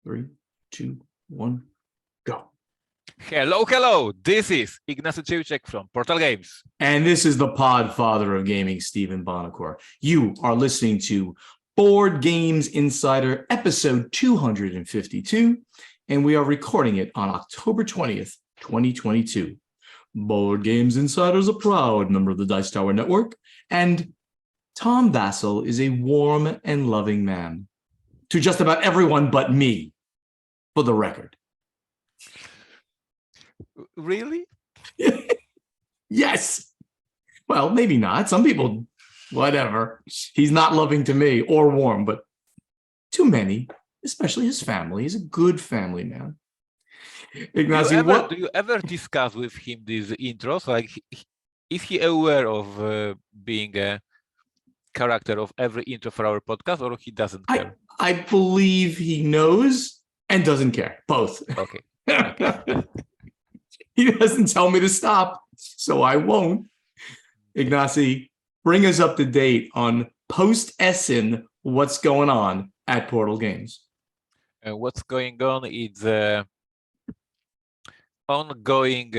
3, 2, 1, go. Hello. This is Ignacy from Portal Games. And this is the Podfather of Gaming, Stephen Bonacore. You are listening to Board Games Insider, episode 252, and we are recording it on October 20th, 2022. Board Games Insider is a proud member of the Dice Tower Network, and Tom Vassell is a warm and loving man to just about everyone but me, for the record. Really? Yes. Well, maybe not. Some people, whatever. He's not loving to me or warm, but to many, especially his family. He's a good family man. Ignacy, do you ever discuss with him these intros? Like, is he aware of being a character of every intro for our podcast, or he doesn't care? I believe he knows and doesn't care. Both. Okay. He doesn't tell me to stop, so I won't. Ignacy, bring us up to date on post-Essen, what's going on at Portal Games. What's going on is ongoing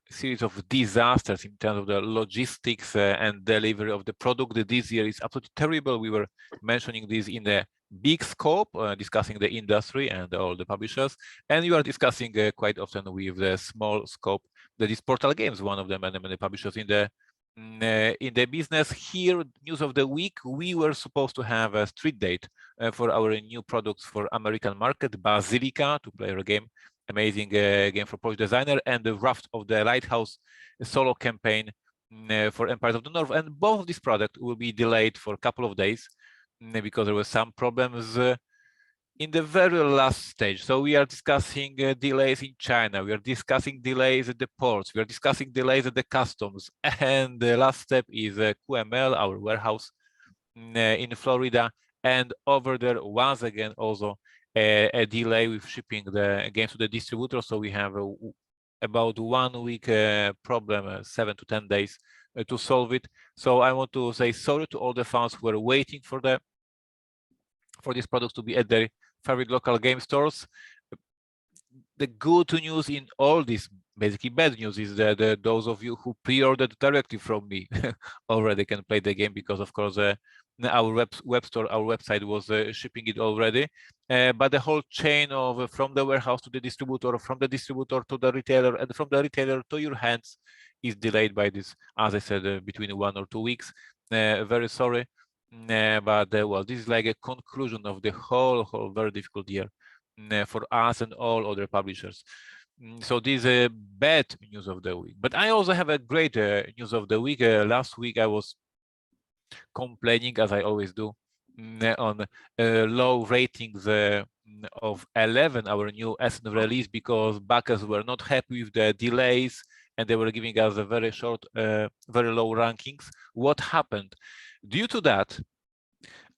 series of disasters in terms of the logistics and delivery of the product. This year is absolutely terrible. We were mentioning this in the big scope, discussing the industry and all the publishers, and you are discussing quite often with the small scope that is Portal Games, one of them, and many publishers in the business. Here, news of the week: we were supposed to have a street date for our new products for American market, Basilica, to play a game, amazing game for Polish designer, and the Raft of the Lighthouse solo campaign for Empires of the North, and both of these products will be delayed for a couple of days because there were some problems in the very last stage. So we are discussing delays in China, we are discussing delays at the ports, we are discussing delays at the customs, and the last step is QML, our warehouse in Florida, and over there once again also a delay with shipping the games to the distributor. So we have about 1 week problem, 7 to 10 days to solve it. So I want to say sorry to all the fans who were waiting for these products to be at their favorite local game stores. The good news in all this, basically bad news, is that those of you who pre-ordered directly from me already can play the game, because of course our web store, our website was shipping it already, but the whole chain of from the warehouse to the distributor, from the distributor to the retailer, and from the retailer to your hands is delayed by this, as I said, between 1 or 2 weeks. Very sorry, but well, this is like a conclusion of the whole very difficult year for us and all other publishers. So this is bad news of the week. But I also have a great news of the week. Last week I was complaining, as I always do, on low ratings of 11, our new Essen release, because backers were not happy with the delays and they were giving us a very short, very low rankings. What happened? Due to that,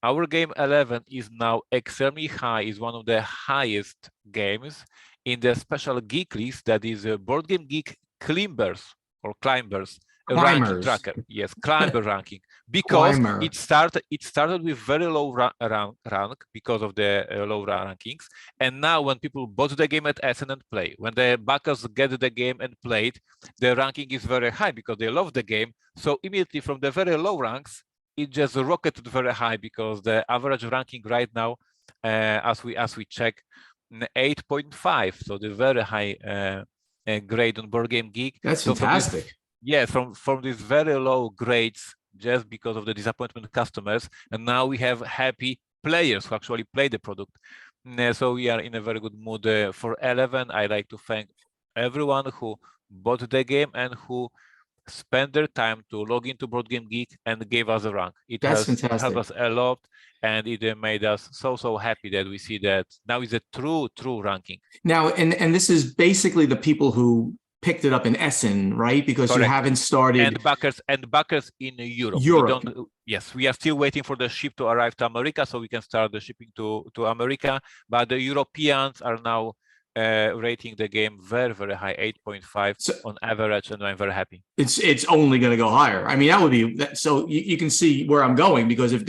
our game 11 is now extremely high, is one of the highest games in the special geek list, that is Board Game Geek Climbers ranking tracker. Yes, climber ranking, because it started with very low rank because of the low rankings, and now when people bought the game at Essen and play, when the backers get the game and played, the ranking is very high because they love the game. So immediately from the very low ranks, it just rocketed very high, because the average ranking right now, as we check, 8.5, so the very high grade on Board Game Geek. That's fantastic. From these very low grades, just because of the disappointment customers, and now we have happy players who actually play the product. So we are in a very good mood for 11. I like to thank everyone who bought the game and who spent their time to log into Board Game Geek and gave us a rank. That's fantastic. It helped us a lot, and it made us so happy that we see that now is a true ranking. Now, and this is basically the people who picked it up in Essen, right? Because Correct. You haven't started. And backers in Europe. Yes, we are still waiting for the ship to arrive to America, so we can start the shipping to America. But the Europeans are now rating the game very high, 8.5 on average, and I'm very happy. It's only going to go higher. I mean, that would be so. You can see where I'm going, because if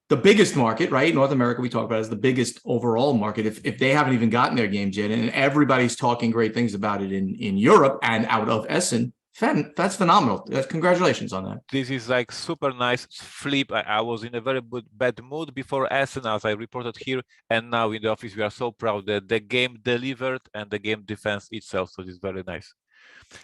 the biggest market, right? North America, we talk about as the biggest overall market. If they haven't even gotten their games yet, and everybody's talking great things about it in Europe and out of Essen, that's phenomenal. Congratulations on that. This is like super nice flip. I was in a very bad mood before Essen, as I reported here, and now in the office we are so proud that the game delivered and the game defense itself. So it's very nice.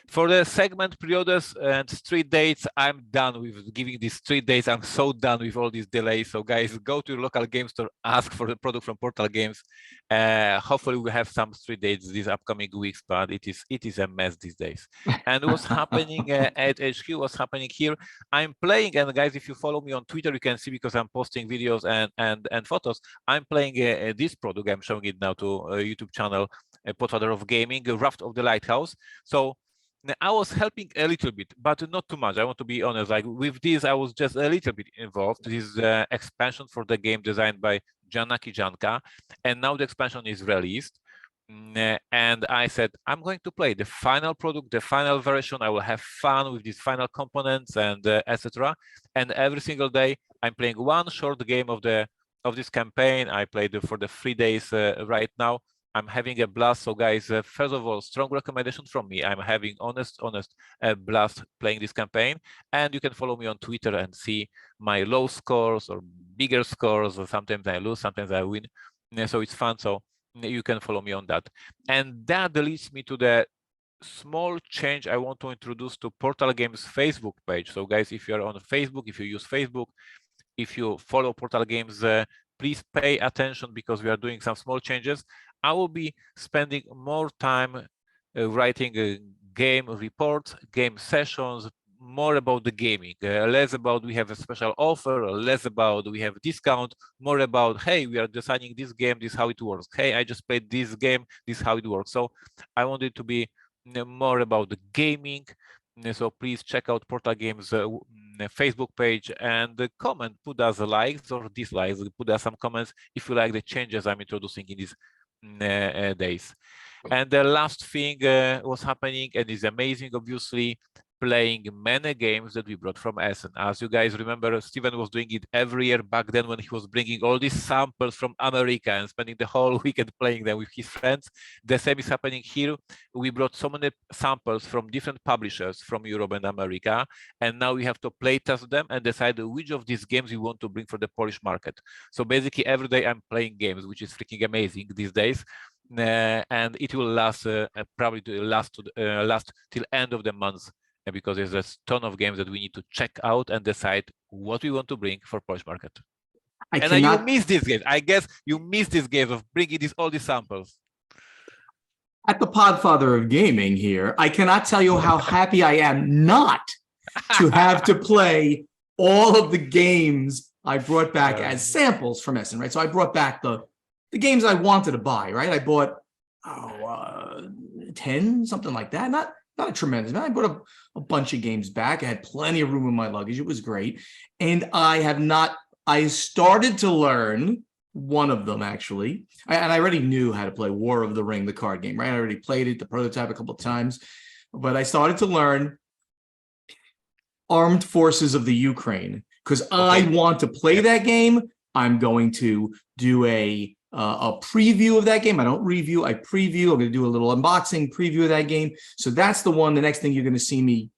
For the segment pre-orders and street dates, I'm done with giving these street dates. I'm so done with all these delays. So guys, go to your local game store, ask for the product from Portal Games. Hopefully we have some street dates these upcoming weeks, but it is a mess these days. And what's happening at HQ, what's happening here, I'm playing, and guys, if you follow me on Twitter, you can see because I'm posting videos and photos, I'm playing this product. I'm showing it now to a YouTube channel, Podfather of Gaming, Raft of the Lighthouse. So I was helping a little bit, but not too much. I want to be honest. Like with this, I was just a little bit involved. This is expansion for the game designed by Janaki Janka, and now the expansion is released. And I said, I'm going to play the final product, the final version. I will have fun with these final components and etc. And every single day, I'm playing one short game of this campaign. I played for the 3 days right now. I'm having a blast. So guys, first of all, strong recommendation from me. I'm having honest blast playing this campaign. And you can follow me on Twitter and see my low scores or bigger scores. Or sometimes I lose, sometimes I win. So it's fun. So you can follow me on that. And that leads me to the small change I want to introduce to Portal Games Facebook page. So guys, if you're on Facebook, if you use Facebook, if you follow Portal Games, please pay attention because we are doing some small changes. I will be spending more time writing game reports, game sessions, more about the gaming, less about we have a special offer, less about we have discount, more about, hey, we are designing this game, this is how it works. Hey, I just played this game, this is how it works. So I want it to be more about the gaming. So please check out Portal Games Facebook page and comment, put us likes or dislikes, put us some comments if you like the changes I'm introducing in these days. And the last thing was happening, and is amazing, obviously, playing many games that we brought from Essen. As you guys remember, Steven was doing it every year back then when he was bringing all these samples from America and spending the whole weekend playing them with his friends. The same is happening here. We brought so many samples from different publishers from Europe and America, and now we have to play test them and decide which of these games we want to bring for the Polish market. So basically every day I'm playing games, which is freaking amazing these days. And it will last probably last till end of the month, because there's a ton of games that we need to check out and decide what we want to bring for Polish market. You miss these games. I guess you miss these games of bringing all these samples. At the Podfather of Gaming here, I cannot tell you how happy I am not to have to play all of the games I brought back as samples from Essen, right? So I brought back the games I wanted to buy, right? I bought 10, something like that. Not a tremendous amount. I brought a bunch of games back. I had plenty of room in my luggage. It was great. And I started to learn one of them, actually. And I already knew how to play War of the Ring, the card game, right? I already played it, the prototype, a couple of times. But I started to learn Armed Forces of the Ukraine, because I want to play that game. I'm going to do a preview of that game. I don't review, I preview. I'm going to do a little unboxing preview of that game. So that's the one, the next thing you're going to see me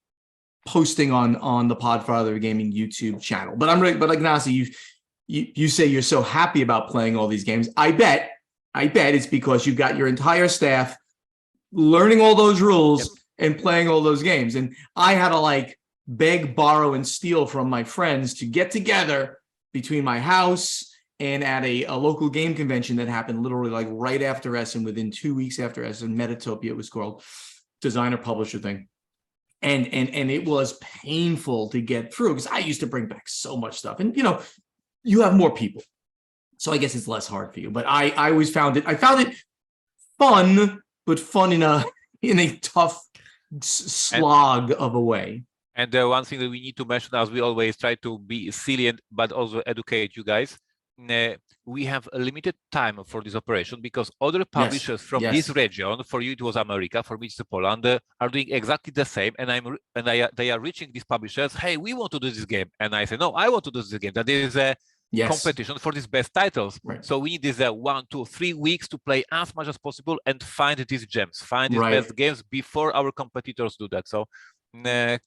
posting on the Podfather Gaming YouTube channel. But Ignacy, you say you're so happy about playing all these games. I bet it's because you've got your entire staff learning all those rules and playing all those games. And I had to beg, borrow, and steal from my friends to get together between my house and at a local game convention that happened literally right after Essen, within 2 weeks after Essen, Metatopia it was called, designer publisher thing. And it was painful to get through because I used to bring back so much stuff. And you have more people, so I guess it's less hard for you. But I always found it fun, but fun in a tough slog of a way. And the one thing that we need to mention, as we always try to be silly but also educate you guys, we have a limited time for this operation because other publishers from this region, for you it was America, for me it's Poland, are doing exactly the same, and they are reaching these publishers. Hey, we want to do this game, and I say no, I want to do this game. That is competition for these best titles. Right. So we need these 1, 2, 3 weeks to play as much as possible and find these gems, find these Right. best games before our competitors do that. So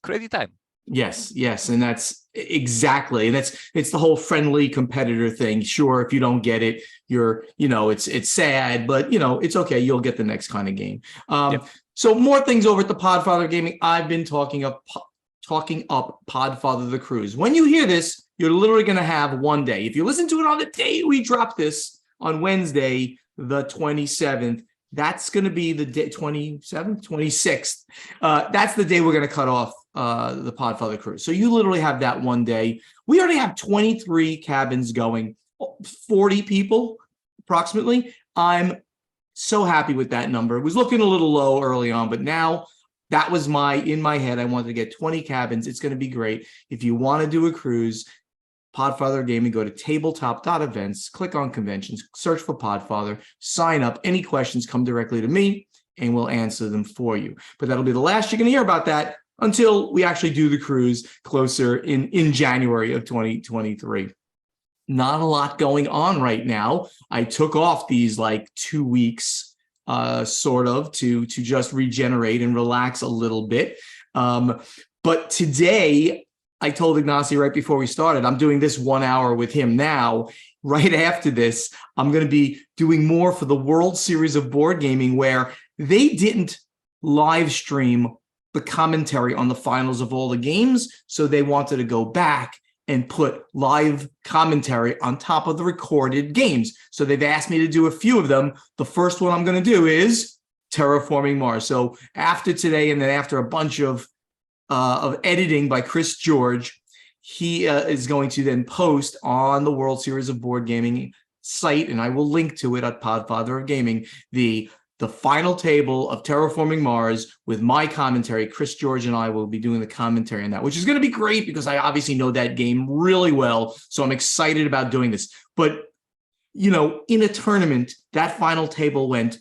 crazy time. Yes, and that's exactly. It's the whole friendly competitor thing. Sure, if you don't get it, it's sad, but it's okay. You'll get the next kind of game. So more things over at the Podfather Gaming. I've been talking up Podfather the Cruise. When you hear this, you're literally going to have one day. If you listen to it on the day we drop this on Wednesday, the 27th, that's going to be the day 27th, 26th. That's the day we're going to cut off the Podfather Cruise. So you literally have that one day. We already have 23 cabins going, 40 people approximately. I'm so happy with that number. It was looking a little low early on, but now that was in my head. I wanted to get 20 cabins. It's going to be great. If you want to do a cruise, Podfather Gaming, go to tabletop.events, click on conventions, search for Podfather, sign up. Any questions, come directly to me and we'll answer them for you. But that'll be the last you're going to hear about that until we actually do the cruise closer in January of 2023. Not a lot going on right now. I took off these 2 weeks sort of to just regenerate and relax a little bit. But today, I told Ignacy right before we started, I'm doing this 1 hour with him now. Right after this, I'm going to be doing more for the World Series of Board Gaming, where they didn't live stream the commentary on the finals of all the games. So they wanted to go back and put live commentary on top of the recorded games. So they've asked me to do a few of them. The first one I'm going to do is Terraforming Mars. So after today, and then after a bunch of editing by Chris George, he is going to then post on the World Series of Board Gaming site, and I will link to it at Podfather of Gaming, the final table of Terraforming Mars with my commentary. Chris George and I will be doing the commentary on that, which is going to be great because I obviously know that game really well. So I'm excited about doing this. But, in a tournament, that final table went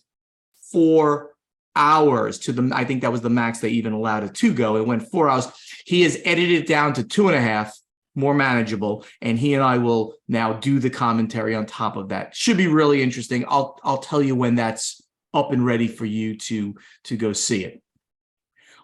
4 hours I think that was the max they even allowed it to go. It went 4 hours. He has edited it down to 2.5, more manageable, and he and I will now do the commentary on top of that. Should be really interesting. I'll tell you when that's up and ready for you to go see it.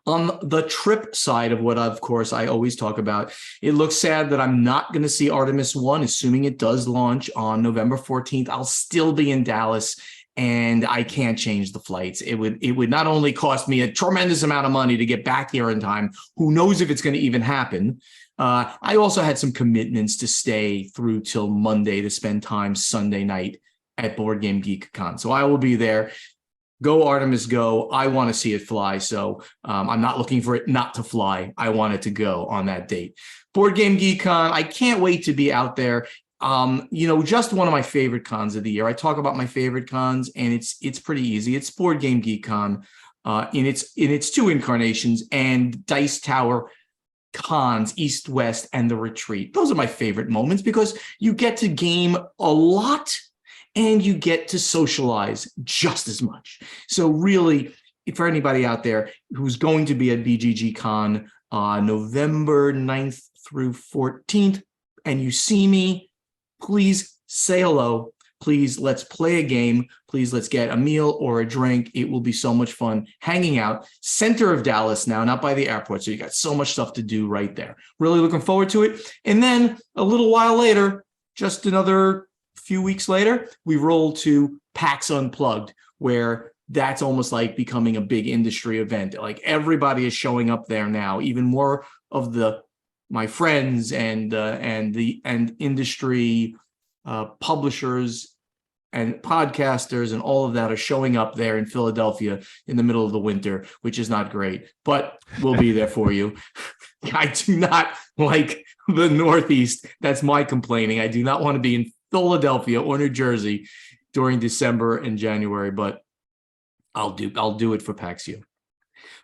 On the trip side of what, of course, I always talk about, it looks sad that I'm not going to see Artemis 1, assuming it does launch on November 14th. I'll still be in Dallas, and I can't change the flights. It would not only cost me a tremendous amount of money to get back here in time, who knows if it's going to even happen. I also had some commitments to stay through till Monday to spend time Sunday night at Board Game Geek Con. So I will be there. Go Artemis, go. I want to see it fly. So I'm not looking for it not to fly. I want it to go on that date. Board Game Geek Con, I can't wait to be out there. Just one of my favorite cons of the year. I talk about my favorite cons, and it's pretty easy. It's Board Game Geek Con in its 2 incarnations, and Dice Tower Cons, East, West, and the Retreat. Those are my favorite moments because you get to game a lot and you get to socialize just as much. So really, for anybody out there who's going to be at BGG Con November 9th through 14th, and you see me, please say hello. Please, let's play a game. Please, let's get a meal or a drink. It will be so much fun hanging out. Center of Dallas now, not by the airport. So you got so much stuff to do right there. Really looking forward to it. And then a little while later, just another few weeks later, we roll to PAX Unplugged, where that's almost like becoming a big industry event. Like everybody is showing up there now. Even more of my friends and industry publishers and podcasters and all of that are showing up there in Philadelphia in the middle of the winter, which is not great, but we'll be there for you. I do not like the Northeast. That's my complaining. I do not want to be in Philadelphia or New Jersey during December and January, but I'll do it for PAX U.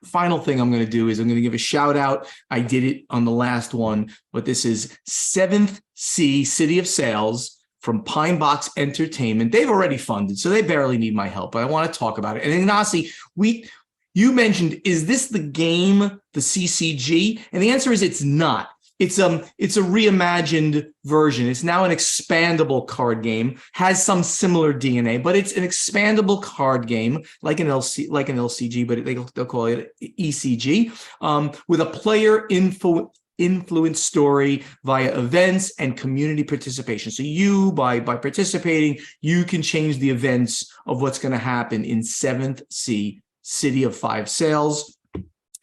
Final thing I'm going to do is I'm going to give a shout out. I did it on the last one, but this is 7th C City of Sales from Pine Box Entertainment. They've already funded, so they barely need my help, but I want to talk about it. And Ignacy, you mentioned, is this the game, the CCG? And the answer is it's not. it's a reimagined version. It's now an expandable card game, has some similar DNA, but it's an expandable card game like an LCG, but they'll call it ECG, with a player influence story via events and community participation. So you, by participating, you can change the events of what's going to happen in 7th Sea, City of 5 Sails.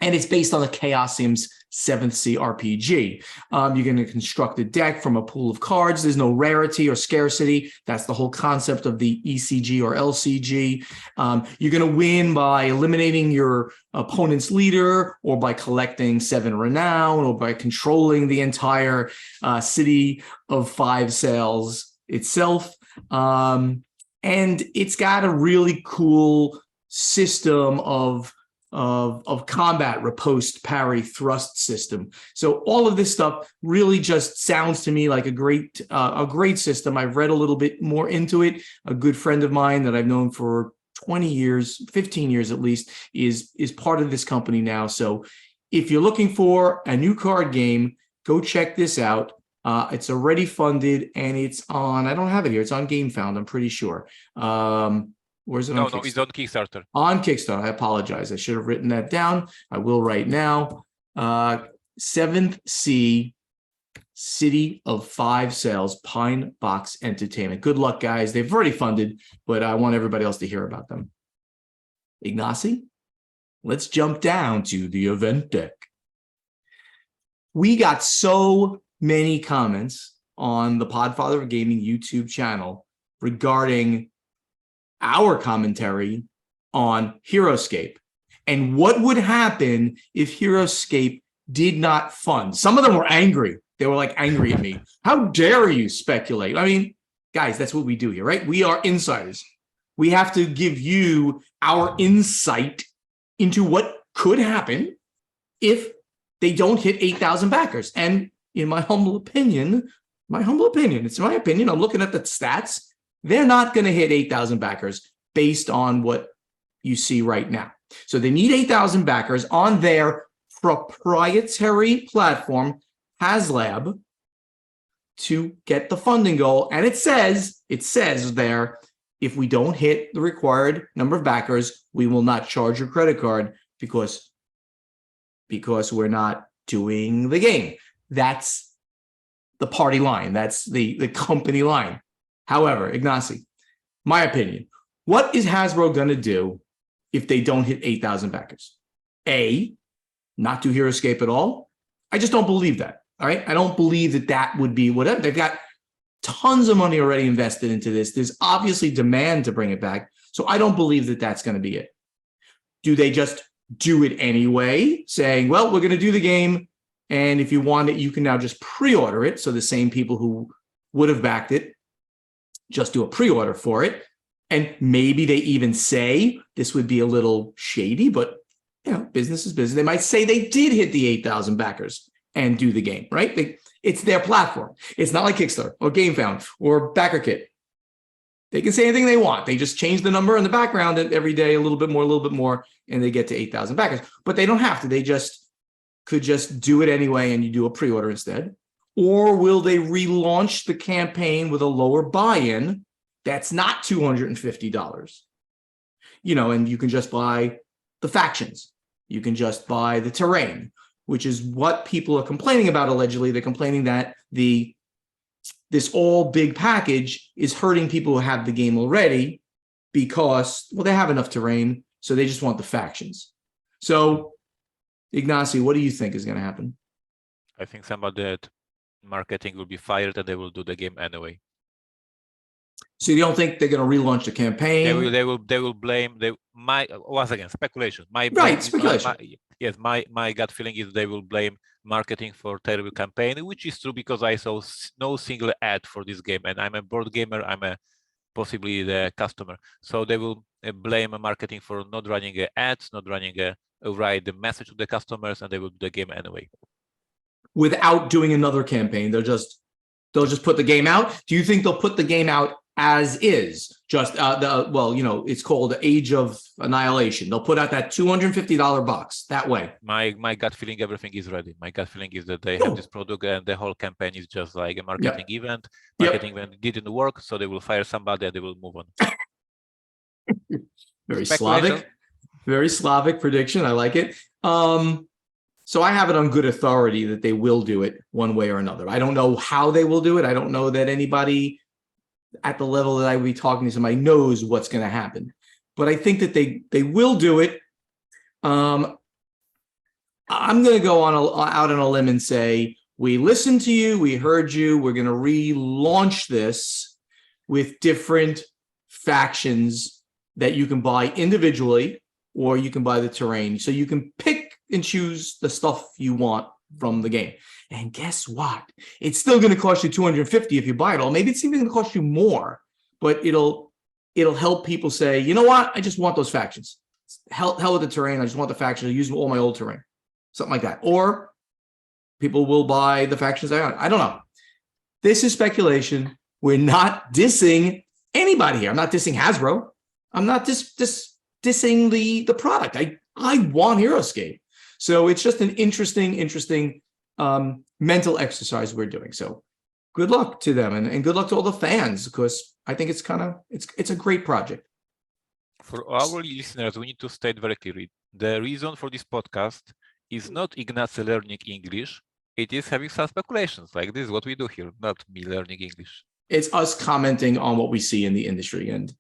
And it's based on the Chaosium's 7th Sea RPG. You're going to construct a deck from a pool of cards. There's no rarity or scarcity. That's the whole concept of the ECG or LCG. You're going to win by eliminating your opponent's leader, or by collecting 7 renown, or by controlling the entire City of 5 Sails itself. And it's got a really cool system of combat, riposte, parry, thrust system. So all of this stuff really just sounds to me like a great system. I've read a little bit more into it. A good friend of mine that I've known for 20 years, 15 years at least, is part of this company now. So if you're looking for a new card game, go check this out. It's already funded, and it's on, I don't have it here, it's on GameFound, I'm pretty sure. Where's it on Kickstarter? No, it's on Kickstarter. On Kickstarter. I apologize. I should have written that down. I will right now. 7th Sea, City of 5 Sails, Pine Box Entertainment. Good luck, guys. They've already funded, but I want everybody else to hear about them. Ignacy, let's jump down to the event deck. We got so many comments on the Podfather of Gaming YouTube channel regarding our commentary on Heroscape and what would happen if Heroscape did not fund. Some of them were angry. They were like angry at me. How dare you speculate? I mean, guys, that's what we do here, right? We are insiders. We have to give you our insight into what could happen if they don't hit 8,000 backers. And in my humble opinion, it's my opinion, I'm looking at the stats, they're not going to hit 8,000 backers based on what you see right now. So they need 8,000 backers on their proprietary platform, HasLab, to get the funding goal. And it says there, if we don't hit the required number of backers, we will not charge your credit card because we're not doing the game. That's the party line. That's the company line. However, Ignacy, my opinion, what is Hasbro going to do if they don't hit 8,000 backers? A, not do Heroscape at all? I just don't believe that. All right. I don't believe that that would be whatever. They've got tons of money already invested into this. There's obviously demand to bring it back. So I don't believe that that's going to be it. Do they just do it anyway, saying, well, we're going to do the game, and if you want it, you can now just pre-order it. So the same people who would have backed it just do a pre-order for it. And maybe they even say this would be a little shady, but you know, business is business. They might say they did hit the 8,000 backers and do the game, right? It's their platform. It's not like Kickstarter or GameFound or BackerKit. They can say anything they want. They just change the number in the background every day, a little bit more, and they get to 8,000 backers. But they don't have to. They could just do it anyway, and you do a pre-order instead. Or will they relaunch the campaign with a lower buy-in that's not $250? You know, and you can just buy the factions. You can just buy the terrain, which is what people are complaining about, allegedly. They're complaining that this all big package is hurting people who have the game already because, well, they have enough terrain, so they just want the factions. So, Ignacy, what do you think is going to happen? I think some of that marketing will be fired and they will do the game anyway. So you don't think they're going to relaunch the campaign? They will blame once again, speculation. My gut feeling is they will blame marketing for terrible campaign, which is true because I saw no single ad for this game, and I'm a board gamer. I'm possibly the customer, so they will blame marketing for not running ads, not running a right message to the customers, and they will do the game anyway. Without doing another campaign, they'll just put the game out. Do you think they'll put the game out as is. Just it's called Age of Annihilation. They'll put out that $250 box that way. My gut feeling, everything is ready. My gut feeling is that they have this product and the whole campaign is just like a marketing event. Marketing event didn't work, so they will fire somebody and they will move on. Very Slavic prediction. I like it. So I have it on good authority that they will do it one way or another. I don't know how they will do it. I don't know that anybody at the level that I would be talking to somebody knows what's going to happen. But I think that they will do it. I'm going to go out on a limb and say, we listened to you, we heard you, we're going to relaunch this with different factions that you can buy individually, or you can buy the terrain. So you can pick and choose the stuff you want from the game. And guess what? It's still going to cost you $250 if you buy it all. Maybe it's even going to cost you more, but it'll help people say, you know what? I just want those factions. Hell with the terrain. I just want the factions. I use all my old terrain, something like that. Or people will buy the factions I own. I don't know. This is speculation. We're not dissing anybody here. I'm not dissing Hasbro. I'm not dissing the product. I want Heroscape. So it's just an interesting mental exercise we're doing. So good luck to them and good luck to all the fans, because I think it's a great project. For our listeners, we need to state very clearly, the reason for this podcast is not Ignacy learning English. It is having some speculations. Like, this is what we do here, not me learning English. It's us commenting on what we see in the industry. And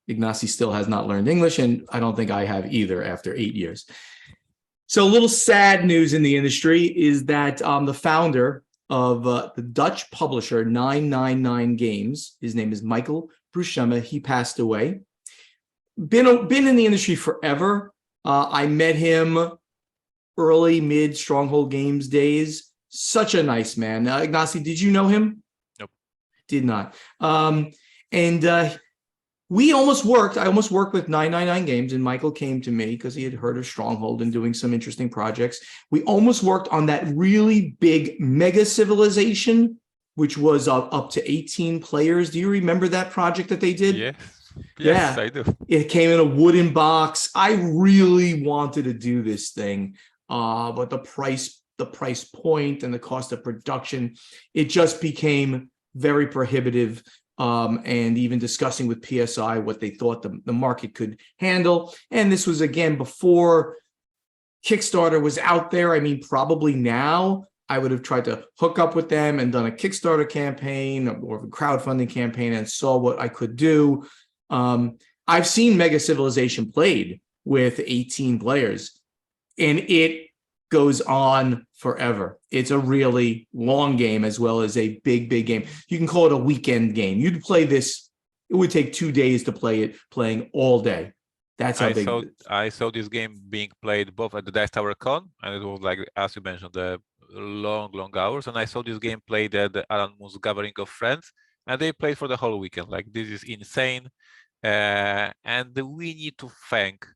Ignacy still has not learned English, and I don't think I have either after 8 years. So a little sad news in the industry is that the founder of the Dutch publisher 999 Games, his name is Michael Bruchema, he passed away. Been in the industry forever. I met him early, mid Stronghold Games days. Such a nice man. Ignacy, did you know him? Nope. Did not. We almost worked. I almost worked with 999 Games, and Michael came to me because he had heard of Stronghold and doing some interesting projects. We almost worked on that really big mega civilization, which was up to 18 players. Do you remember that project that they did? Yes, yeah, I do. It came in a wooden box. I really wanted to do this thing, but the price point and the cost of production, it just became very prohibitive. And even discussing with PSI what they thought the market could handle. And this was, again, before Kickstarter was out there. I mean, probably now I would have tried to hook up with them and done a Kickstarter campaign or a crowdfunding campaign and saw what I could do. I've seen Mega Civilization played with 18 players, and it goes on forever. It's a really long game as well as a big game. You can call it a weekend game. You'd play this, it would take 2 days to play it, playing all day. That's how big it is. I saw this game being played both at the Dice Tower Con, and it was, like, as you mentioned, the long hours. And I saw this game played at the Alan Moon's Gathering of Friends, and they played for the whole weekend. Like, this is insane. And we need to thank,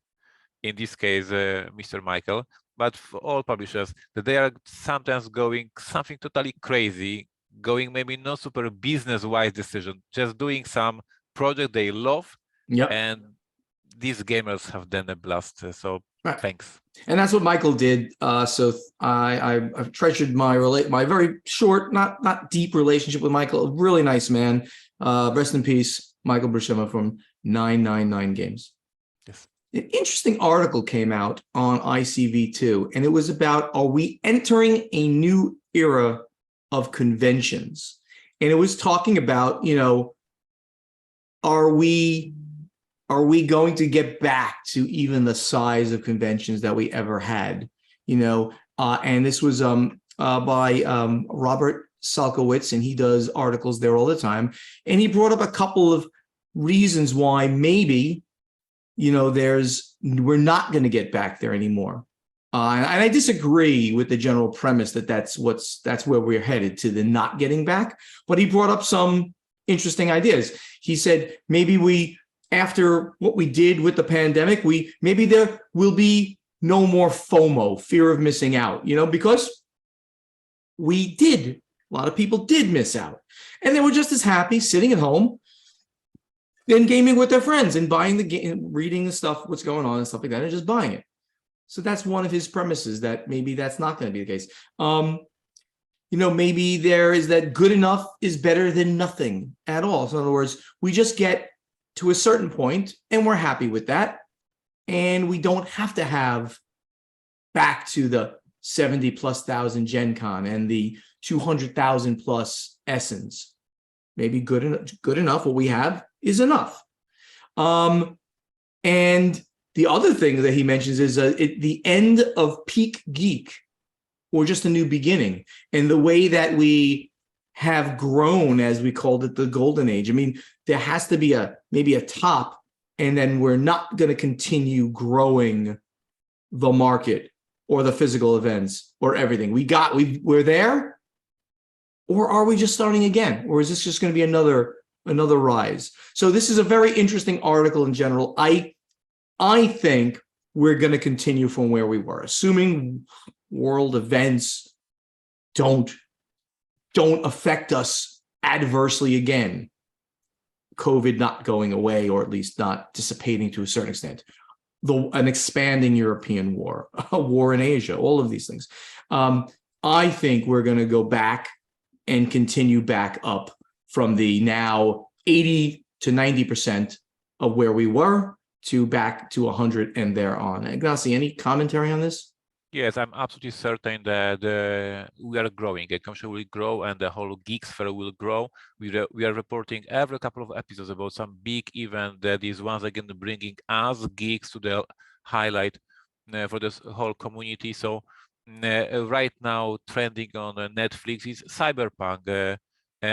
in this case, Mr. Michael, but for all publishers, that they are sometimes going something totally crazy, going maybe not super business-wise decision, just doing some project they love. Yep. And these gamers have done a blast. So right. Thanks. And that's what Michael did. So I've treasured my very short, not deep relationship with Michael. A really nice man. Rest in peace, Michael Bruchema from 999 Games. Yes. An interesting article came out on ICV2, and it was about, are we entering a new era of conventions? And it was talking about, are we going to get back to even the size of conventions that we ever had? And this was by Robert Salkowitz, and he does articles there all the time. And he brought up a couple of reasons why maybe we're not going to get back there anymore. And I disagree with the general premise that that's where we're headed, to the not getting back. But he brought up some interesting ideas. He said, maybe after what we did with the pandemic, maybe there will be no more FOMO, fear of missing out, because a lot of people did miss out. And they were just as happy sitting at home, Then gaming with their friends and buying the game, reading the stuff, what's going on and stuff like that, and just buying it. So that's one of his premises, that maybe that's not going to be the case. Maybe there is that good enough is better than nothing at all. So in other words, we just get to a certain point and we're happy with that. And we don't have to have back to the 70,000+ Gen Con and the 200,000+ Essence. Maybe good enough. What we have is enough. And the other thing that he mentions is the end of peak geek, or just a new beginning, and the way that we have grown, as we called it, the golden age. I mean, there has to be maybe a top, and then we're not going to continue growing the market or the physical events or everything. We're there, or are we just starting again? Or is this just going to be another rise? So this is a very interesting article in general. I think we're going to continue from where we were, assuming world events don't affect us adversely again. COVID not going away, or at least not dissipating to a certain extent. An expanding European war, a war in Asia, all of these things. I think we're going to go back and continue back up from the now 80 to 90% of where we were to back to 100 and thereon. Ignacy, any commentary on this? Yes, I'm absolutely certain that we are growing. The community will grow, and the whole geek sphere will grow. We are reporting every couple of episodes about some big event that is once again bringing us geeks to the highlight for this whole community. So right now, trending on Netflix is Cyberpunk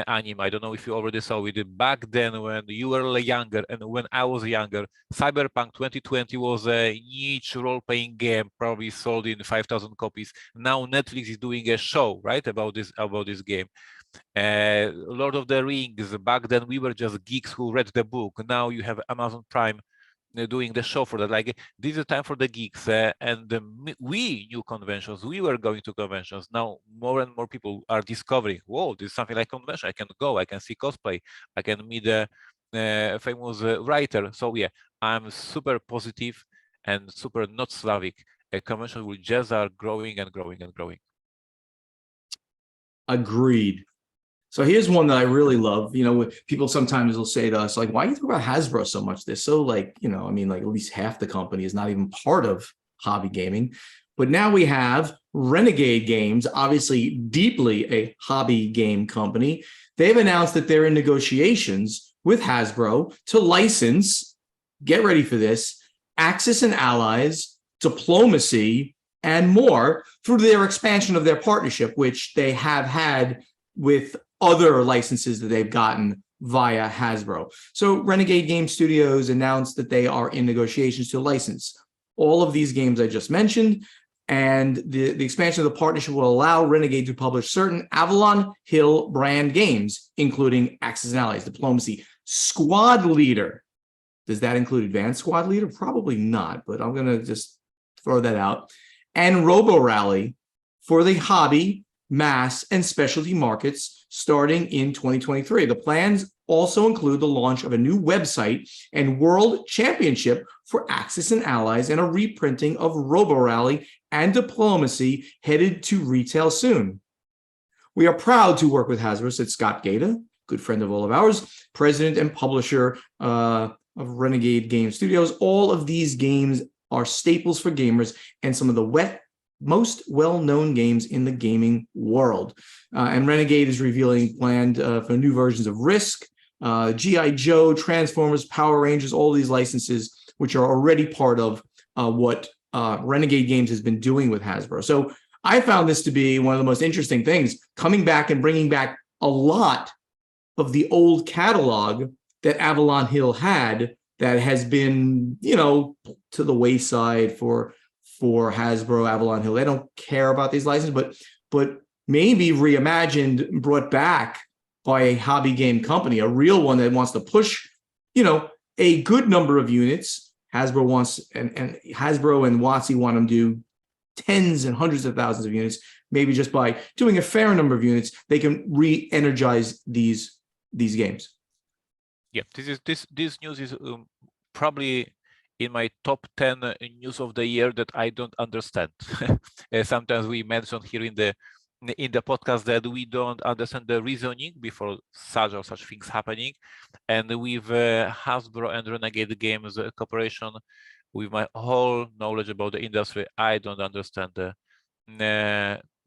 anime. I don't know if you already saw it. Back then, when you were younger and when I was younger, Cyberpunk 2020 was a niche role-playing game, probably sold in 5,000 copies. Now Netflix is doing a show, right, about this game. Lord of the Rings, back then we were just geeks who read the book. Now you have Amazon Prime doing the show for that. Like, this is a time for the geeks, and we knew conventions. We were going to conventions. Now more and more people are discovering, whoa, this is something like convention. I can go, I can see cosplay, I can meet a famous writer. So yeah, I'm super positive and super not Slavic. A convention will just are growing and growing and growing. Agreed. So here's one that I really love. People sometimes will say to us, like, why do you talk about Hasbro so much? They're so like at least half the company is not even part of hobby gaming. But now we have Renegade Games, obviously deeply a hobby game company. They've announced that they're in negotiations with Hasbro to license, get ready for this, Axis and Allies, Diplomacy, and more through their expansion of their partnership, which they have had with other licenses that they've gotten via Hasbro. So Renegade Game Studios announced that they are in negotiations to license all of these games I just mentioned, and the expansion of the partnership will allow Renegade to publish certain Avalon Hill brand games, including Axis and Allies, Diplomacy, Squad Leader. Does that include Advanced Squad Leader? Probably not, but I'm going to just throw that out. And Robo Rally for the hobby, mass, and specialty markets starting in 2023. The plans also include the launch of a new website and world championship for Axis and Allies, and a reprinting of Robo Rally and Diplomacy headed to retail soon. We are proud to work with Hasbro, said Scott Gaeta, good friend of all of ours, president and publisher of Renegade Game Studios. All of these games are staples for gamers and some of the most well-known games in the gaming world. And Renegade is revealing planned for new versions of Risk, G.I. Joe, Transformers, Power Rangers, all these licenses, which are already part of what Renegade Games has been doing with Hasbro. So I found this to be one of the most interesting things, coming back and bringing back a lot of the old catalog that Avalon Hill had that has been, to the wayside for Hasbro, Avalon Hill. They don't care about these licenses, but maybe reimagined, brought back by a hobby game company, a real one that wants to push, a good number of units. Hasbro wants, and Hasbro and WotC want them to do tens and hundreds of thousands of units. Maybe just by doing a fair number of units, they can re-energize these games. Yeah, this news is probably in my top 10 news of the year that I don't understand. Sometimes we mention here in the podcast that we don't understand the reasoning before such or such things happening, and with Hasbro and Renegade Games cooperation, with my whole knowledge about the industry, I don't understand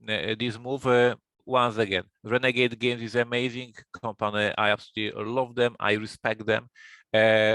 this move. Once again, Renegade Games is amazing company. I absolutely love them. I respect them.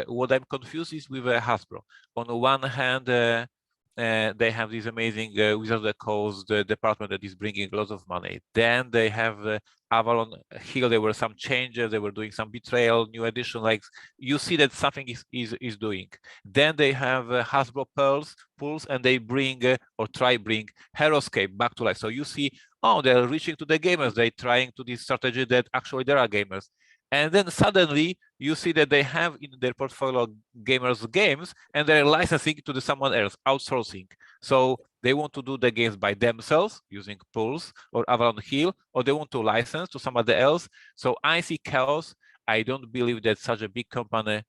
What I'm confused is with Hasbro. On the one hand, they have this amazing Wizard of the Coast department that is bringing lots of money. Then they have Avalon Hill. There were some changes. They were doing some betrayal, new edition. Like you see that something is doing. Then they have Hasbro Pulse, and they bring or try bring Heroscape back to life. So you see, oh, they're reaching to the gamers. They're trying to this strategy that actually there are gamers. And then suddenly you see that they have in their portfolio gamers games and they're licensing to someone else, outsourcing. So they want to do the games by themselves using Pulse or Avalon Hill, or they want to license to somebody else. So I see chaos. I don't believe that such a big company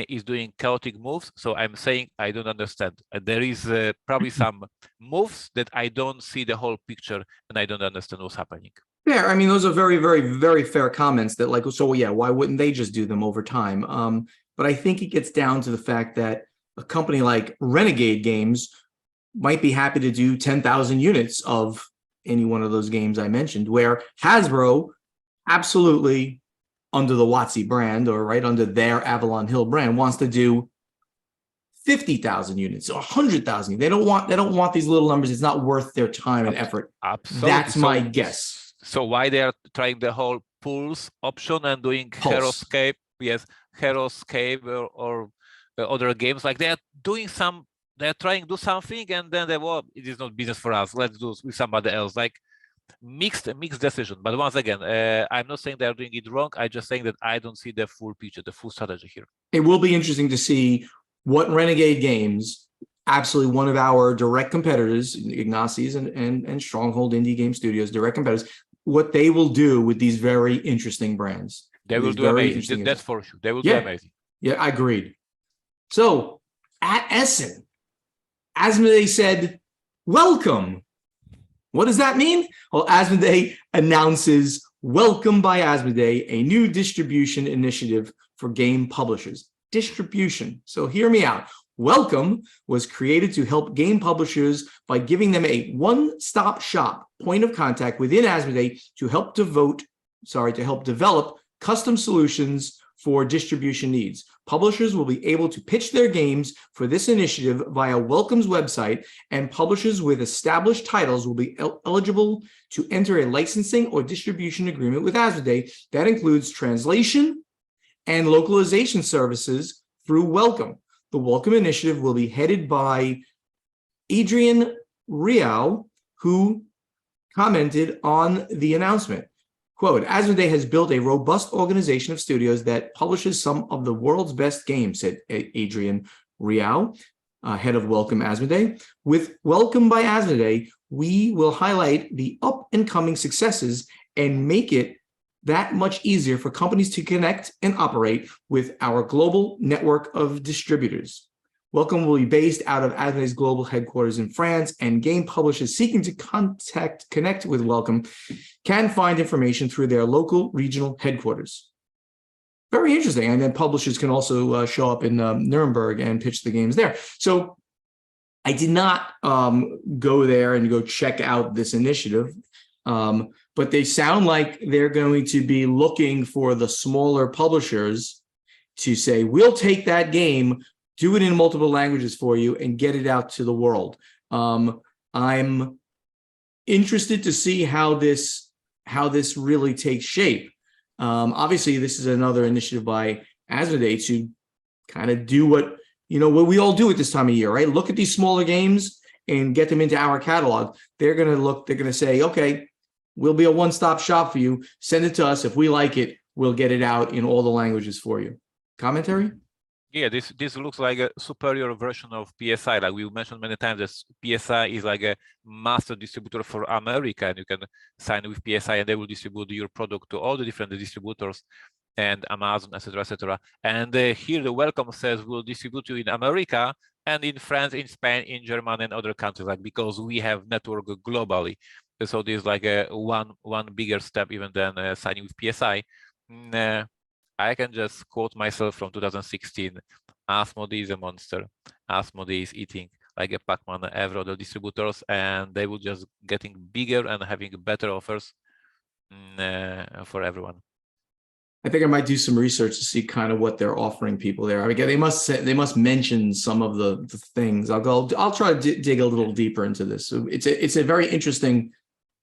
is doing chaotic moves. So I'm saying I don't understand. There is probably some moves that I don't see the whole picture and I don't understand what's happening. Yeah, I mean, those are very, very, very fair comments that like, so yeah, why wouldn't they just do them over time? But I think it gets down to the fact that a company like Renegade Games might be happy to do 10,000 units of any one of those games I mentioned, where Hasbro absolutely under the WotC brand or right under their Avalon Hill brand wants to do 50,000 units or 100,000. They don't want these little numbers. It's not worth their time and effort. Absolutely. That's my guess. So why they are trying the whole Pulse option and doing Pulse. Heroscape, yes, Heroscape or other games, like they're trying to do something and then well, it is not business for us. Let's do it with somebody else. Like mixed decision. But once again, I'm not saying they're doing it wrong. I'm just saying that I don't see the full picture, the full strategy here. It will be interesting to see what Renegade Games, absolutely one of our direct competitors, Ignacy's and Stronghold Indie Game Studios, direct competitors, what they will do with these very interesting brands. They will do amazing. That's for sure. They will do amazing. Yeah, I agreed. So at Essen, Asmodee said, welcome. What does that mean? Well, Asmodee announces Welcome by Asmodee, a new distribution initiative for game publishers. Distribution. So hear me out. Welcome was created to help game publishers by giving them a one-stop shop point of contact within Asmodee to help develop custom solutions for distribution needs. Publishers will be able to pitch their games for this initiative via Welcome's website, and publishers with established titles will be eligible to enter a licensing or distribution agreement with Asmodee that includes translation and localization services through Welcome. The Welcome initiative will be headed by Adrian Riau, who commented on the announcement. Quote, Asmodee has built a robust organization of studios that publishes some of the world's best games, said Adrian Riau, head of Welcome Asmodee. With Welcome by Asmodee, we will highlight the up-and-coming successes and make it that much easier for companies to connect and operate with our global network of distributors. Welcome will be based out of Asmodee's global headquarters in France, and game publishers seeking to connect with Welcome can find information through their local regional headquarters. Very interesting. And then publishers can also show up in Nuremberg and pitch the games there. So I did not go there and go check out this initiative, but they sound like they're going to be looking for the smaller publishers to say, we'll take that game, do it in multiple languages for you, and get it out to the world. I'm interested to see how this really takes shape. Obviously, this is another initiative by Asmodee to kind of do what we all do at this time of year, right? Look at these smaller games and get them into our catalog. They're going to say, okay, we'll be a one-stop shop for you. Send it to us. If we like it, we'll get it out in all the languages for you. Commentary? Yeah, this looks like a superior version of PSI. Like we mentioned many times, that PSI is like a master distributor for America, and you can sign with PSI and they will distribute your product to all the different distributors. and Amazon, etc., etc. And here the welcome says we'll distribute you in America and in France, in Spain, in Germany, and other countries, like because we have network globally. So this is like a one bigger step even than signing with PSI. I can just quote myself from 2016. Asmodee is a monster. Asmodee is eating like a Pac-Man every other distributors, and they will just getting bigger and having better offers for everyone. I think I might do some research to see kind of what they're offering people there. I mean, they must mention some of the things. I'll try to dig a little deeper into this. So it's a very interesting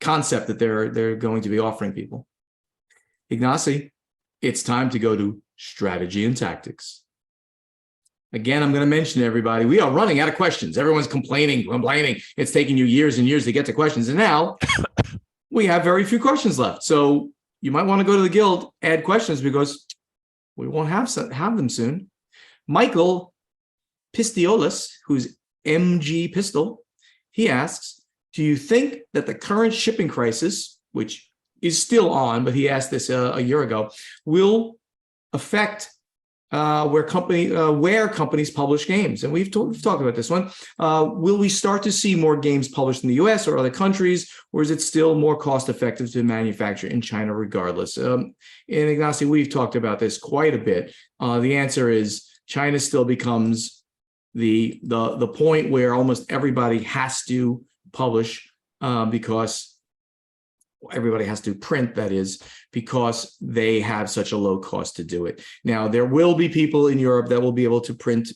concept that they're going to be offering people. Ignacy, it's time to go to strategy and tactics. Again, I'm going to mention to everybody, we are running out of questions. Everyone's complaining. It's taking you years and years to get to questions. And now we have very few questions left. So you might want to go to the guild, add questions, because we won't have them soon. Michael Pistiolis, who's MG Pistol, he asks, do you think that the current shipping crisis, which is still on, but he asked this a year ago, will affect where companies publish games? And we've talked about this one. Will we start to see more games published in the US or other countries, or is it still more cost effective to manufacture in China regardless? And Ignacy, we've talked about this quite a bit. The answer is China still becomes the point where almost everybody has to publish because everybody has to print, that is, because they have such a low cost to do it. Now, there will be people in Europe that will be able to print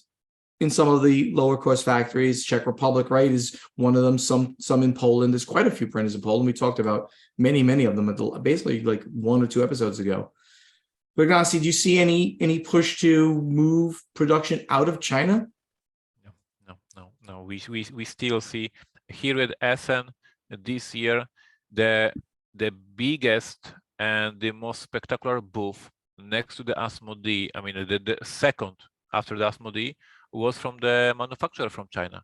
in some of the lower cost factories. Czech Republic, right, is one of them. Some in Poland. There's quite a few printers in Poland. We talked about many of them at basically like 1 or 2 episodes ago. But Ignacy, do you see any push to move production out of China? No. We still see here at Essen this year the biggest and the most spectacular booth next to the Asmodee. I mean, the second after the Asmodee was from the manufacturer from China.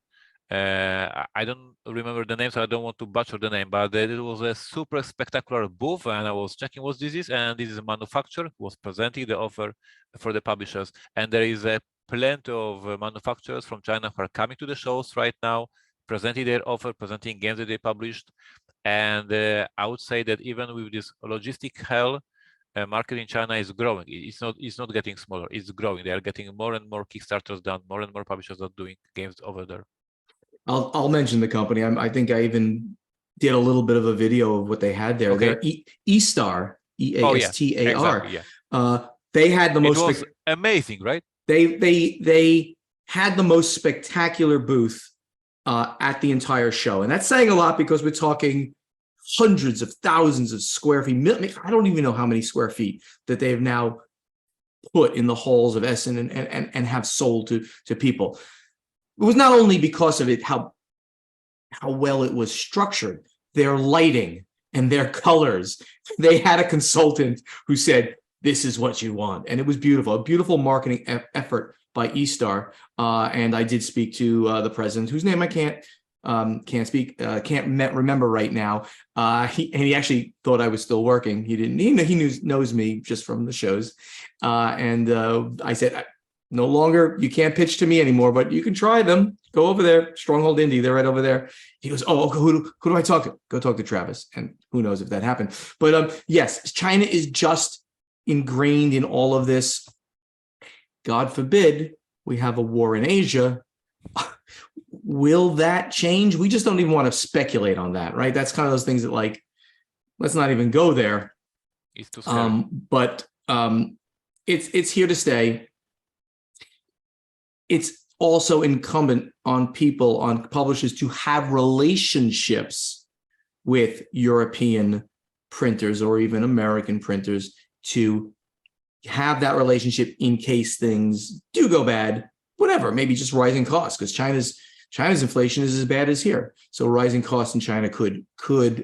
I don't remember the name, so I don't want to butcher the name, but it was a super spectacular booth, and I was checking what this is, and this is a manufacturer who was presenting the offer for the publishers. And there is plenty of manufacturers from China who are coming to the shows right now, presenting their offer, presenting games that they published. And I would say that even with this logistic hell, market in China is growing. It's not getting smaller. It's growing. They are getting more and more Kickstarters done. More and more publishers are doing games over there. I'll mention the company. I think I even did a little bit of a video of what they had there. Okay. They're eStar, EASTAR. Exactly, yeah. They had the most. It was amazing, right? They had the most spectacular booth at the entire show, and that's saying a lot because we're talking hundreds of thousands of square feet. I don't even know how many square feet that they have now put in the halls of Essen and have sold to people. It was not only because of it how well it was structured, their lighting and their colors. They had a consultant who said, this is what you want, and it was beautiful. A beautiful marketing effort by eStar, and I did speak to the president, whose name I can't remember right now. He actually thought I was still working. He didn't. He knows me just from the shows, and I said, no longer, you can't pitch to me anymore, but you can try them. Go over there, Stronghold Indie. They're right over there. He goes, oh, who do I talk to? Go talk to Travis, and who knows if that happened. But yes, China is just ingrained in all of this. God forbid we have a war in Asia. Will that change? We just don't even want to speculate on that, right? That's kind of those things that, like, let's not even go there. It's too scary. But it's here to stay. It's also incumbent on people, on publishers, to have relationships with European printers or even American printers, to have that relationship in case things do go bad, whatever, maybe just rising costs, because China's inflation is as bad as here. So rising costs in China could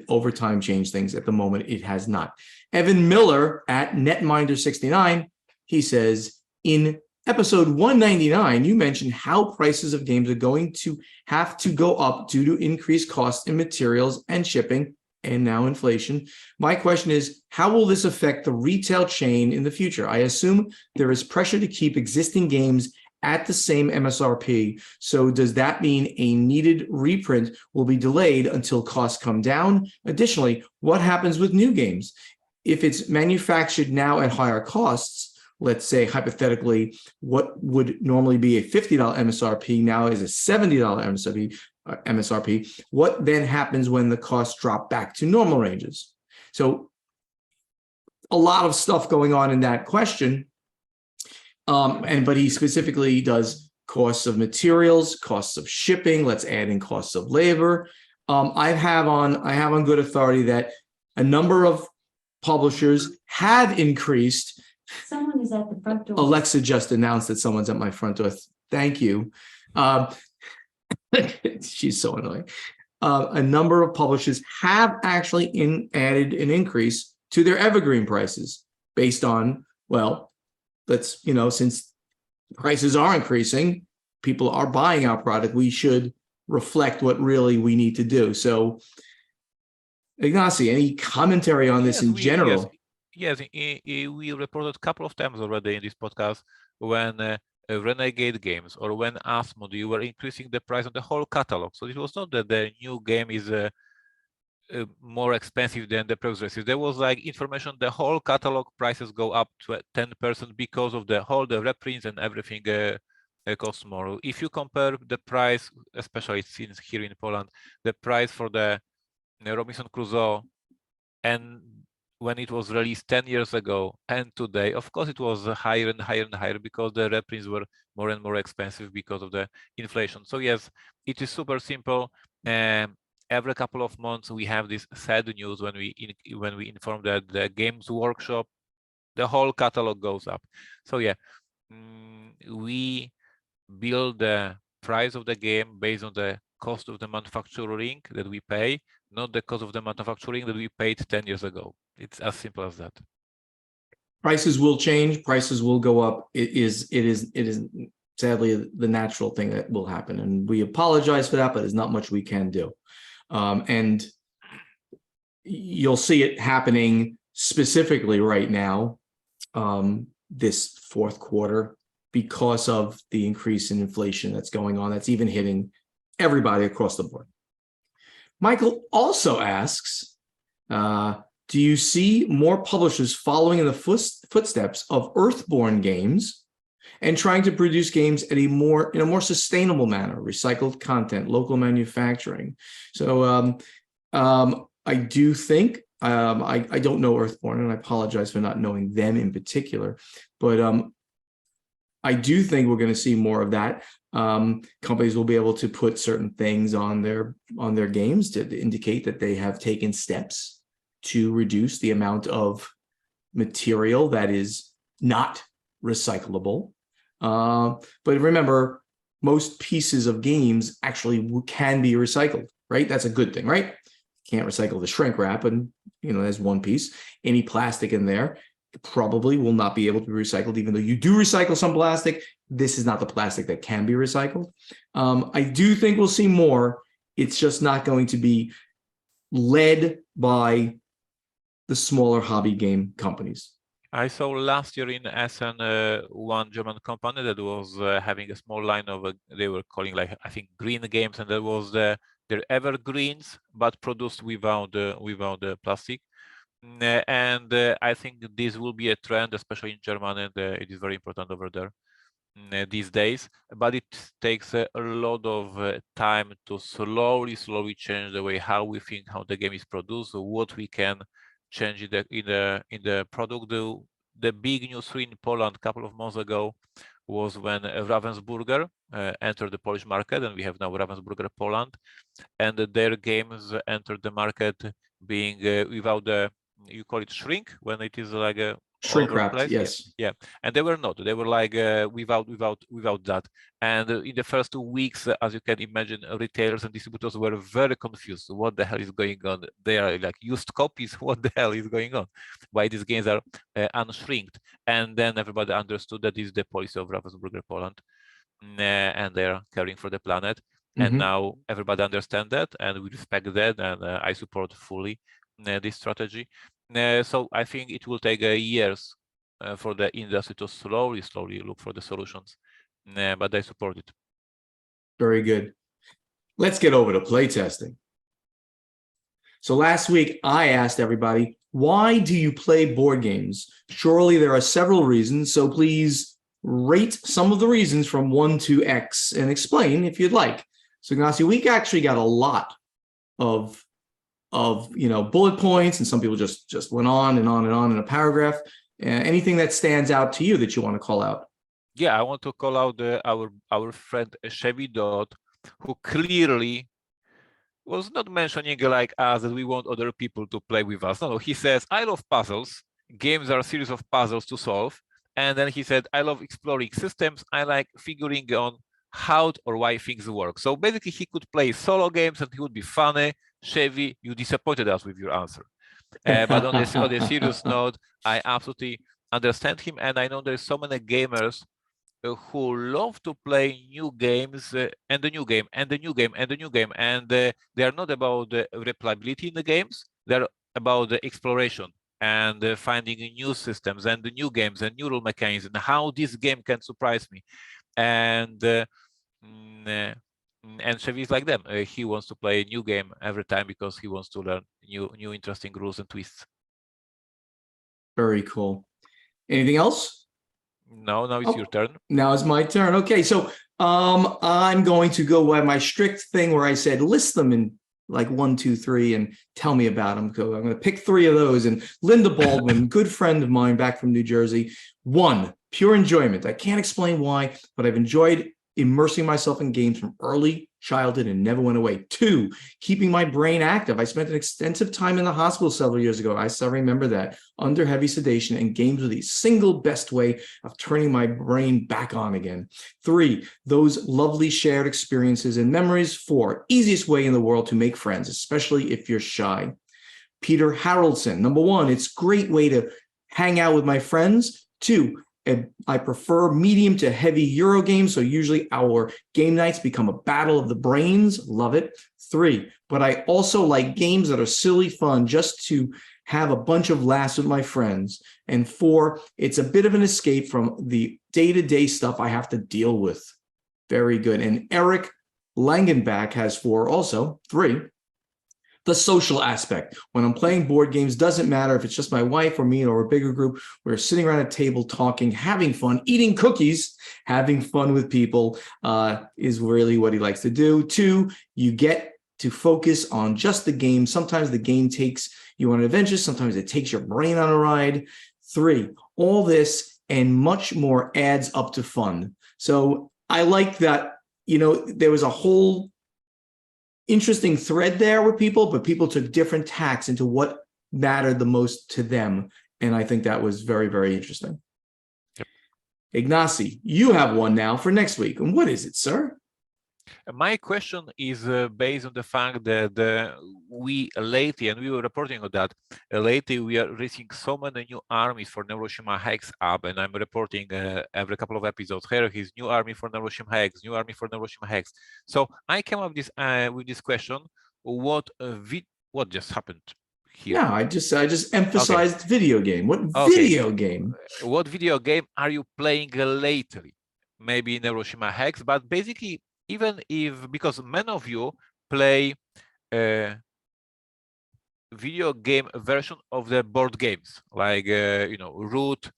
over time change things. At the moment, it has not. Evan Miller at Netminder69, he says, in episode 199, you mentioned how prices of games are going to have to go up due to increased costs in materials and shipping and now inflation. My question is, how will this affect the retail chain in the future? I assume there is pressure to keep existing games at the same MSRP. So does that mean a needed reprint will be delayed until costs come down? Additionally, what happens with new games? If it's manufactured now at higher costs, let's say hypothetically, what would normally be a $50 MSRP now is a $70 MSRP. What then happens when the costs drop back to normal ranges? So a lot of stuff going on in that question. But he specifically does costs of materials, costs of shipping. Let's add in costs of labor. I have on good authority that a number of publishers have increased. Someone is at the front door. Alexa just announced that someone's at my front door. Thank you. She's so annoying. A number of publishers have actually added an increase to their evergreen prices based on, well, since prices are increasing, people are buying our product, we should reflect what really we need to do. So, Ignacy, any commentary on this in general? Yes, we reported a couple of times already in this podcast when Renegade Games or when Asmodee were increasing the price on the whole catalog. So it was not that the new game is more expensive than the previous releases. There was like information, the whole catalog prices go up to 10% because of the reprints and everything costs more. If you compare the price, especially since here in Poland, the price for the Robinson Crusoe and when it was released 10 years ago and today, of course it was higher and higher and higher because the reprints were more and more expensive because of the inflation. So yes, it is super simple. Every couple of months we have this sad news when we inform that the Games Workshop, the whole catalog goes up. So yeah, we build the price of the game based on the cost of the manufacturing that we pay, not the cost of the manufacturing that we paid 10 years ago. It's as simple as that. Prices will change, prices will go up. It is sadly the natural thing that will happen. And we apologize for that, but there's not much we can do. And you'll see it happening specifically right now, this fourth quarter, because of the increase in inflation that's going on, that's even hitting everybody across the board. Michael also asks, do you see more publishers following in the footsteps of Earthborn Games and trying to produce games at in a more sustainable manner, recycled content, local manufacturing? So I do think, I don't know Earthborn, and I apologize for not knowing them in particular, but I do think we're going to see more of that. Companies will be able to put certain things on their games to indicate that they have taken steps to reduce the amount of material that is not recyclable. But remember, most pieces of games actually can be recycled, right? That's a good thing, right? Can't recycle the shrink wrap, and there's one piece. Any plastic in there probably will not be able to be recycled, even though you do recycle some plastic. This is not the plastic that can be recycled. I do think we'll see more. It's just not going to be led by the smaller hobby game companies. I saw last year in Essen one German company that was having a small line of they were calling, like, I think, green games, and that was their evergreens, but produced without the plastic. And I think this will be a trend, especially in Germany, and it is very important over there these days. But it takes a lot of time to slowly change the way how we think, how the game is produced, what we can change in the product. The big news in Poland a couple of months ago was when Ravensburger entered the Polish market, and we have now Ravensburger Poland, and their games entered the market being without the, you call it shrink, when it is like a shrink wrapped, yes. Yeah, and they were not. They were like without that. And in the first 2 weeks, as you can imagine, retailers and distributors were very confused. What the hell is going on? They are like used copies. What the hell is going on? Why these games are unshrinked? And then everybody understood that this is the policy of Ravensburger Poland, and they are caring for the planet. And now everybody understands that, and we respect that, and I support fully this strategy. So I think it will take years for the industry to slowly look for the solutions, but I support it. Very good. Let's get over to playtesting. So last week, I asked everybody, why do you play board games? Surely there are several reasons, so please rate some of the reasons from 1 to X and explain if you'd like. So Ignacy, we actually got a lot of bullet points, and some people just went on and on and on in a paragraph. Anything that stands out to you that you want to call out? Yeah, I want to call out our friend Chevy Dot, who clearly was not mentioning like us that we want other people to play with us. No, he says, I love puzzles. Games are a series of puzzles to solve. And then he said, I love exploring systems. I like figuring on how or why things work. So basically, he could play solo games and he would be funny. Chevy, you disappointed us with your answer. But on a serious note, I absolutely understand him. And I know there's so many gamers who love to play new games and the new game and the new game and the new game, and they are not about the replayability in the games. They're about the exploration and finding new systems and the new games and new rule mechanics and how this game can surprise me. And Chevy is like them. He wants to play a new game every time because he wants to learn new interesting rules and twists. Very cool. Anything else? No, now it's your turn. Now it's my turn. Okay, so I'm going to go by my strict thing where I said list them in like 1, 2, 3 and tell me about them. So I'm going to pick 3 of those. And Linda Baldwin, good friend of mine back from New Jersey. 1, pure enjoyment. I can't explain why, but I've enjoyed immersing myself in games from early childhood and never went away. 2, keeping my brain active. I spent an extensive time in the hospital several years ago. I still remember that, under heavy sedation, and games were the single best way of turning my brain back on again. 3, those lovely shared experiences and memories. 4, easiest way in the world to make friends, especially if you're shy. Peter Haroldson, number 1, it's a great way to hang out with my friends. 2, I prefer medium to heavy Euro games, so usually our game nights become a battle of the brains. Love it. 3, but I also like games that are silly fun just to have a bunch of laughs with my friends. And 4, it's a bit of an escape from the day-to-day stuff I have to deal with. Very good. And Eric Langenbach has 4 also. 3, the social aspect. When I'm playing board games, doesn't matter if it's just my wife or me or a bigger group, we're sitting around a table talking, having fun, eating cookies, having fun with people is really what he likes to do. 2, you get to focus on just the game. Sometimes the game takes you on an adventure. Sometimes it takes your brain on a ride. 3, all this and much more adds up to fun. So I like that, there was a whole interesting thread there with people, but people took different tacks into what mattered the most to them. And I think that was very, very interesting. Yep. Ignacy, you have one now for next week. And what is it, sir? My question is based on the fact that we lately, and we were reporting on that, lately we are releasing so many new armies for Neuroshima Hex app, and I'm reporting every couple of episodes, here his new army for Neuroshima Hex, new army for Neuroshima Hex. So I came up with this question, what just happened here? Yeah, I just emphasized video game. What video game? What video game are you playing lately? Maybe Neuroshima Hex, but basically, even if, because many of you play video game version of the board games, like Root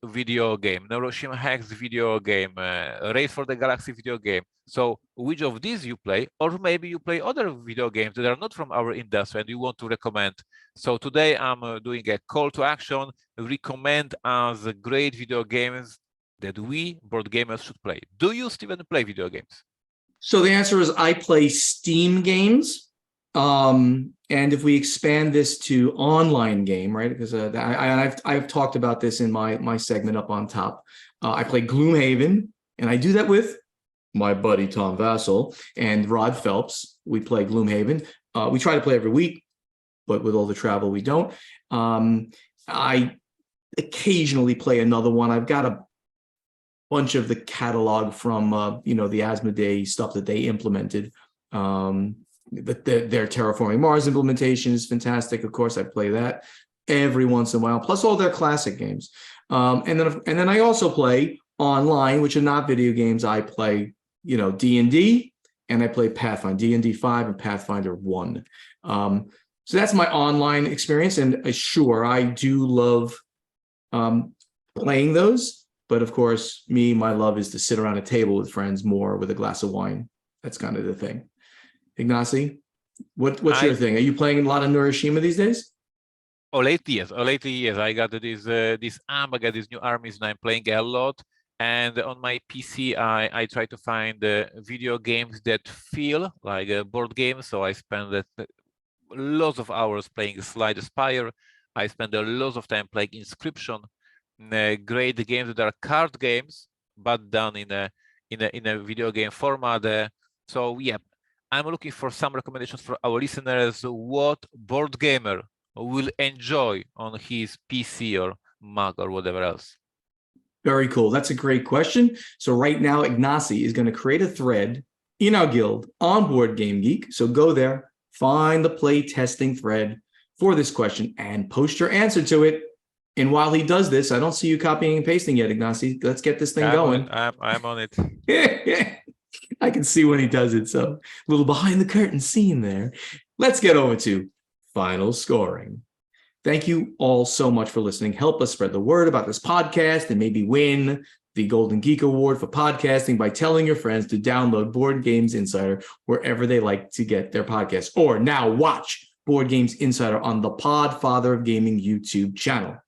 video game, Neuroshima Hex video game, Race for the Galaxy video game. So which of these you play, or maybe you play other video games that are not from our industry and you want to recommend. So today I'm doing a call to action, recommend us great video games that we board gamers should play. Do you, Steven, play video games? So the answer is I play Steam games. And if we expand this to online game, right? Because I've talked about this in my segment up on top. I play Gloomhaven, and I do that with my buddy Tom Vassell and Rod Phelps. We play Gloomhaven. We try to play every week, but with all the travel, we don't. I occasionally play another one. I've got a bunch of the catalog from the Asmodee stuff that they implemented. Their Terraforming Mars implementation is fantastic. Of course, I play that every once in a while, plus all their classic games. And then I also play online, which are not video games. I play, D&D, and I play Pathfinder, D&D 5 and Pathfinder 1. So that's my online experience. And sure, I do love playing those. But of course, my love is to sit around a table with friends more with a glass of wine. That's kind of the thing. Ignacy, what's your thing? Are you playing a lot of Neuroshima these days? Lately, yes. I got this arm, I got these new armies, and I'm playing a lot. And on my PC, I try to find video games that feel like a board game. So I spend lots of hours playing Slide Spire. I spend a lot of time playing Inscription. Great games that are card games, but done in a video game format. So yeah, I'm looking for some recommendations for our listeners. What board gamer will enjoy on his PC or Mac or whatever else? Very cool. That's a great question. So right now, Ignacy is going to create a thread in our guild on Board Game Geek. So go there, find the play testing thread for this question, and post your answer to it. And while he does this, I don't see you copying and pasting yet, Ignacy. Let's get this thing going. I'm on it. I can see when he does it. So a little behind the curtain scene there. Let's get over to final scoring. Thank you all so much for listening. Help us spread the word about this podcast and maybe win the Golden Geek Award for podcasting by telling your friends to download Board Games Insider wherever they like to get their podcasts. Or now watch Board Games Insider on the Podfather of Gaming YouTube channel.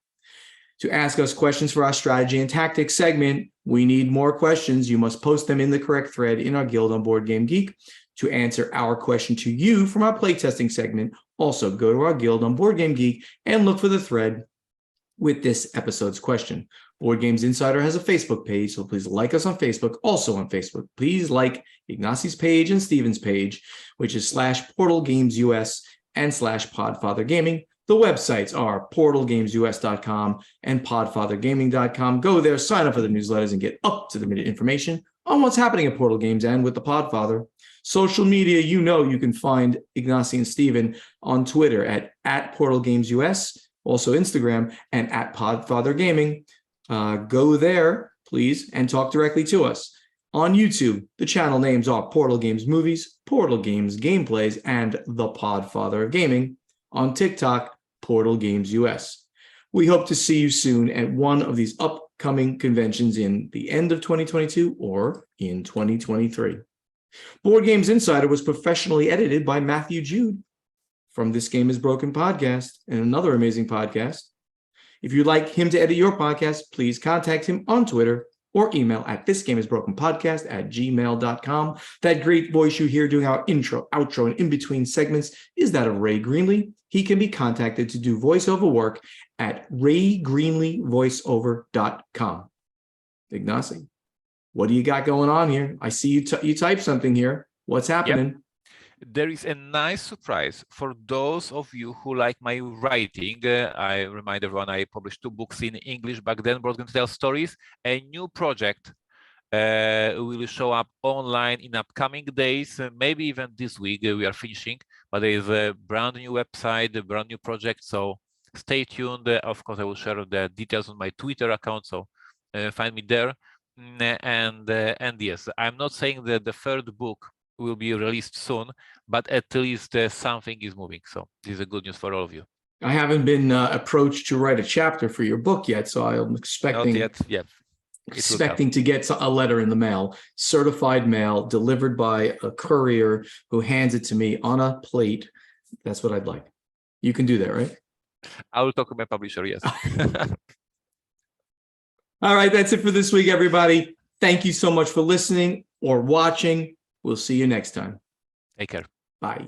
To ask us questions for our strategy and tactics segment, we need more questions. You must post them in the correct thread in our guild on Board Game Geek. To answer our question to you from our playtesting segment, also go to our guild on Board Game Geek and look for the thread with this episode's question. Board Games Insider has a Facebook page, so please like us on Facebook. Also on Facebook, please like Ignacy's page and Steven's page, which is /PortalGamesUS and /PodfatherGaming. The websites are portalgamesus.com and podfathergaming.com. Go there, sign up for the newsletters, and get up-to-the-minute information on what's happening at Portal Games and with the Podfather. Social media, you can find Ignacy and Steven on Twitter at portalgamesus, also Instagram, and at podfathergaming. Go there, please, and talk directly to us. On YouTube, the channel names are Portal Games Movies, Portal Games Gameplays, and The Podfather of Gaming. On TikTok, Portal Games US. We hope to see you soon at one of these upcoming conventions in the end of 2022 or in 2023. Board Games Insider was professionally edited by Matthew Jude from This Game is Broken podcast and another amazing podcast. If you'd like him to edit your podcast, please contact him on Twitter or email at thisgameisbrokenpodcast@gmail.com. That great voice you hear doing our intro, outro, and in-between segments is that of Ray Greenlee. He can be contacted to do voiceover work at raygreenleevoiceover.com. Ignacy, what do you got going on here? I see you type something here. What's happening? Yep. There is a nice surprise for those of you who like my writing. I remind everyone I published 2 books in English back then, Board Game Tale Stories. A new project will show up online in upcoming days, maybe even this week. We are finishing, but there is a brand new website, a brand new project. So stay tuned. Of course, I will share the details on my Twitter account. So find me there. And yes, I'm not saying that the 3rd book will be released soon, but at least something is moving. So this is a good news for all of you. I haven't been approached to write a chapter for your book yet, so I'm expecting. Not yet. Yeah. Expecting to get a letter in the mail, certified mail, delivered by a courier who hands it to me on a plate. That's what I'd like. You can do that, right? I will talk to my publisher, yes. All right, that's it for this week, everybody. Thank you so much for listening or watching. We'll see you next time. Take care. Bye.